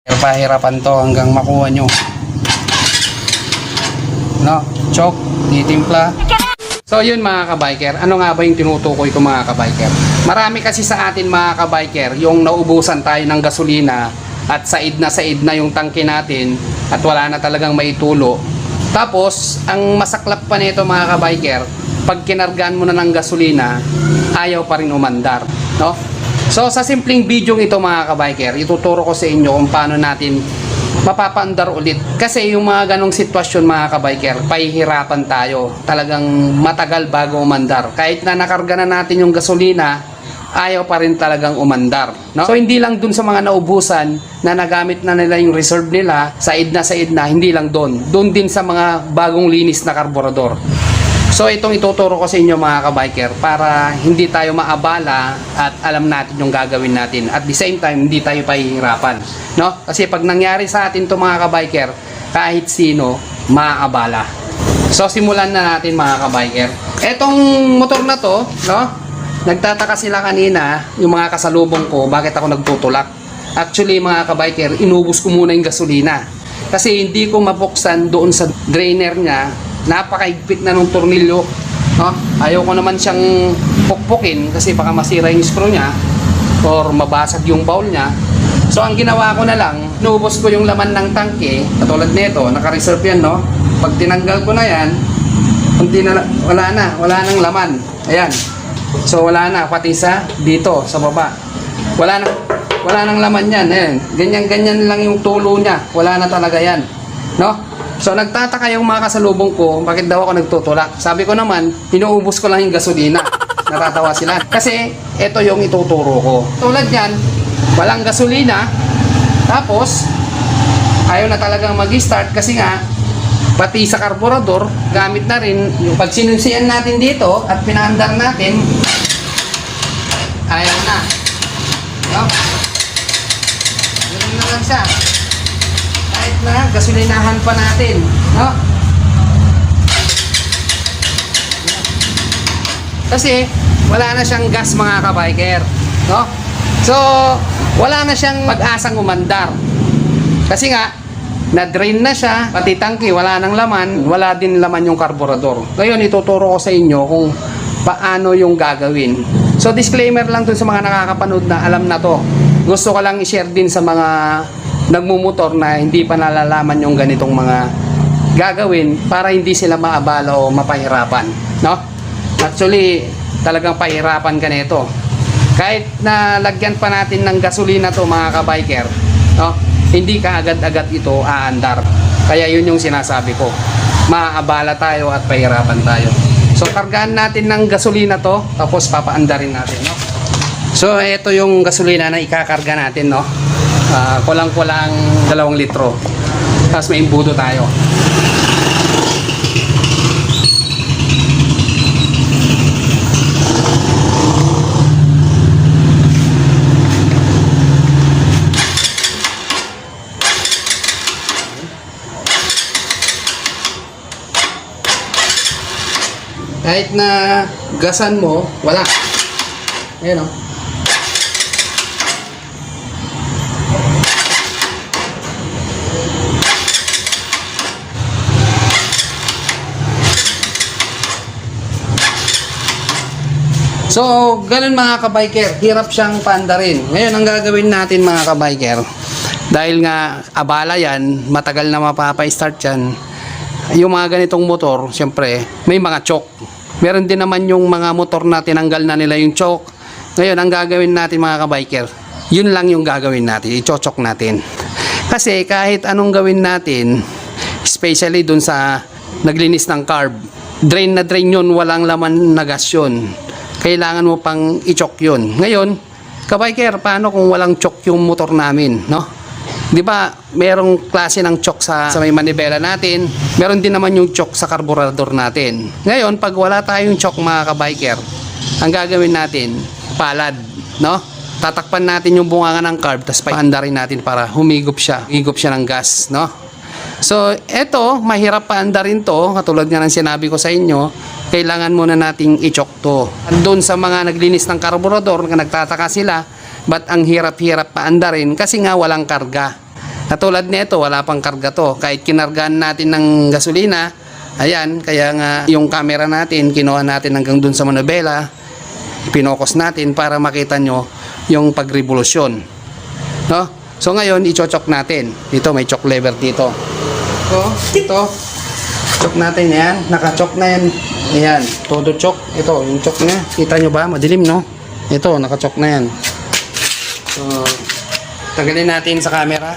Pahirapan to hanggang makuha nyo. No, choke, titimpla. So yun mga kabiker, ano nga ba yung tinutukoy ko mga kabiker? Marami kasi sa atin mga kabiker, yung naubusan tayo ng gasolina at said na yung tangke natin at wala na talagang maitulo. Tapos, ang masaklap pa nito mga kabiker, pag kinargaan mo na ng gasolina, ayaw pa rin umandar. No? So sa simpleng video ito mga kabiker, ituturo ko sa inyo kung paano natin mapapaandar ulit. Kasi yung mga ganong sitwasyon mga kabiker, pahihirapan tayo. Talagang matagal bago umandar. Kahit na nakarga na natin yung gasolina, ayaw pa rin talagang umandar. No? So hindi lang dun sa mga naubusan na nagamit na nila yung reserve nila, said na, hindi lang dun. Dun din sa mga bagong linis na karburador. So itong ituturo ko sa inyo mga kabiker para hindi tayo maabala at alam natin yung gagawin natin. At the same time, hindi tayo pahihirapan. No? Kasi pag nangyari sa atin to mga kabiker, kahit sino, maabala. So simulan na natin mga kabiker. Etong motor na to, no? Nagtataka sila kanina, yung mga kasalubong ko, bakit ako nagtutulak. Actually mga kabiker, inubos ko muna yung gasolina. Kasi hindi ko mabuksan doon sa drainer niya. Napakaigpit na nung tornilyo, no? Ayaw ko naman siyang pukpukin kasi baka masira yung screw niya or mabasag yung bowl niya. So ang ginawa ko na lang, inubos ko yung laman ng tangke, katulad nito, naka-reserve yan, no? Pag tinanggal ko na yan, wala nang laman. Ayan. So wala na, pati sa dito, sa baba. Wala nang laman yan. Ayan. Ganyan lang yung tulo niya. Wala na talaga yan, no? So nagtataka yung mga kasalubong ko, bakit daw ako nagtutulak? Sabi ko naman, inuubos ko lang yung gasolina. Natatawa sila. Kasi ito yung ituturo ko. Tulad yan, walang gasolina, tapos ayaw na talagang mag-start kasi nga, pati sa karburador, gamit na rin. Yung pag sinusiyan natin dito at pinaandar natin, ayaw na. No? Ganun na lang siya. Kahit na gasolinahan pa natin, no? Kasi wala na siyang gas mga kabiker, no? So wala na siyang pag-asang umandar. Kasi nga na-drain na siya, pati tangke wala nang laman, wala din laman yung karburador. Ngayon ituturo ko sa inyo kung paano yung gagawin. So disclaimer lang dun sa mga nakakapanood na alam na to. Gusto ko lang i-share din sa mga nagmumotor na hindi pa nalalaman yung ganitong mga gagawin para hindi sila maabala o mapahirapan, no? Actually, talagang pahirapan ka nito. Kahit na lagyan pa natin ng gasolina to mga kabiker, no? Hindi ka agad-agad ito aandar. Kaya yun yung sinasabi ko. Maabala tayo at pahirapan tayo. So, kargaan natin ng gasolina to, tapos papaandarin natin, no? So, ito yung gasolina na ikakarga natin, no? Kulang-kulang 2 litro. Tapos may imbudo tayo. Kahit na gasan mo, wala. Ayan o. So, ganun mga kabiker, hirap siyang paandarin. Ngayon, ang gagawin natin mga kabiker, dahil nga abala yan, matagal na mapapa-start yan, yung mga ganitong motor, siyempre, may mga choke. Meron din naman yung mga motor na tinanggal na nila yung choke. Ngayon, ang gagawin natin mga kabiker, yun lang yung gagawin natin, i-choke natin. Kasi kahit anong gawin natin, especially dun sa naglinis ng carb, drain na drain yun, walang laman na gas yun. Kailangan mo pang i-choke yun. Ngayon, kabiker, paano kung walang choke yung motor namin, no? Di ba, merong klase ng choke sa may manibela natin, meron din naman yung choke sa karburador natin. Ngayon, pag wala tayong choke mga kabiker, ang gagawin natin, palad, no? Tatakpan natin yung bunganga ng carb, tapos paandarin natin para humigop siya ng gas, no? So, eto, mahirap paandarin to, katulad nga ng sinabi ko sa inyo, kailangan muna nating i-choke to. At doon sa mga naglinis ng karburador, nagtataka sila, ba't ang hirap-hirap paandarin? Kasi nga walang karga. Katulad nito, wala pang karga to. Kahit kinargaan natin ng gasolina, ayan, kaya nga yung camera natin, kinuha natin hanggang dun sa manubela, pinokos natin para makita nyo yung pagrevolusyon. No? So ngayon, i-chock natin. Dito, may chock lever dito. So, ito, chock natin yan. Naka-chock na yan. Ayan, todo chock. Ito, yung chock niya. Kita nyo ba? Madilim, no? Ito, naka-chock na yan. So, tanggalin natin sa camera.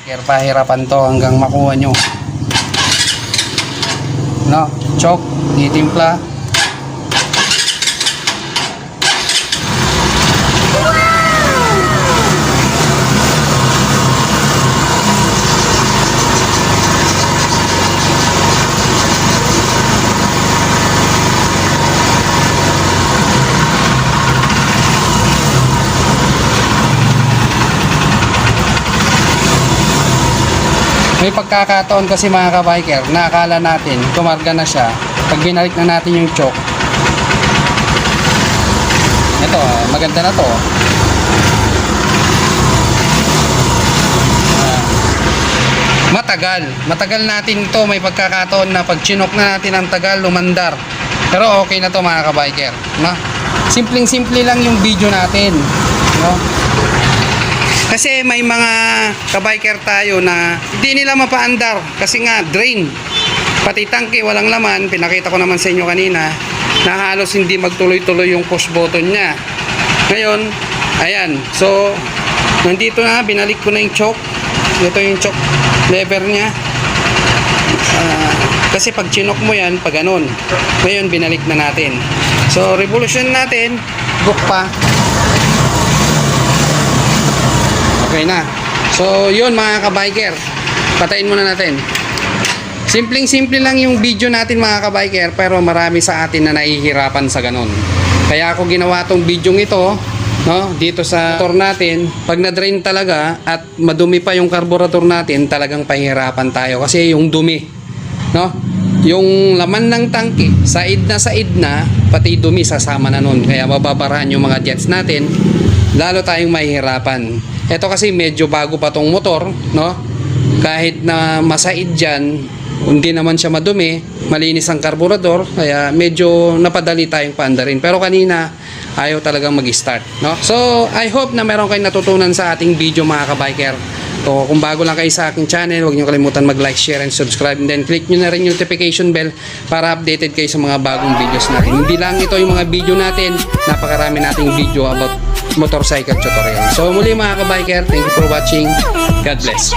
Pahirapan to hanggang makuha nyo. No, chock, ditimpla. May pagkakataon kasi mga ka-biker, nakakala natin, kumarga na siya. Pag binalik na natin yung choke, ito, maganda na to. Matagal natin to. May pagkakataon na pag chinok na natin ang tagal, lumandar. Pero okay na to mga ka-biker, no? Simpleng-simple lang yung video natin, no? Kasi may mga kabiker tayo na hindi nila mapaandar kasi nga drain, pati tangke walang laman. Pinakita ko naman sa inyo kanina na halos hindi magtuloy-tuloy yung push button niya. Ngayon, ayan, so nandito na, binalik ko na yung choke. Ito yung choke lever niya. Kasi pag chinok mo yan, pag ganun. Ngayon, binalik na natin. So, revolution natin, book pa. Okay na. So, yun mga ka-biker. Patayin muna natin. Simpleng-simple lang yung video natin mga ka-biker, pero marami sa atin na nahihirapan sa ganun. Kaya ako ginawa tong video ito, no, dito sa motor natin. Pag na-drain talaga at madumi pa yung carburetor natin, talagang pahihirapan tayo kasi yung dumi, no? Yung laman ng tangke, said na, pati dumi sasama na nun. Kaya mababarahan yung mga jets natin, lalo tayong mahihirapan. Ito kasi medyo bago pa tong motor, no? Kahit na masaid dyan, hindi naman siya madumi, malinis ang carburetor, kaya medyo napadali tayong paandarin. Pero kanina, ayaw talagang mag-start, no? So, I hope na meron kayong natutunan sa ating video mga ka-biker. So, kung bago lang kayo sa aking channel, huwag niyo kalimutan mag-like, share, and subscribe. And then, click nyo na rin yung notification bell para updated kayo sa mga bagong videos natin. Hindi lang ito yung mga video natin, napakarami nating video about motorcycle tutorial. So, muli mga ka-biker, thank you for watching. God bless.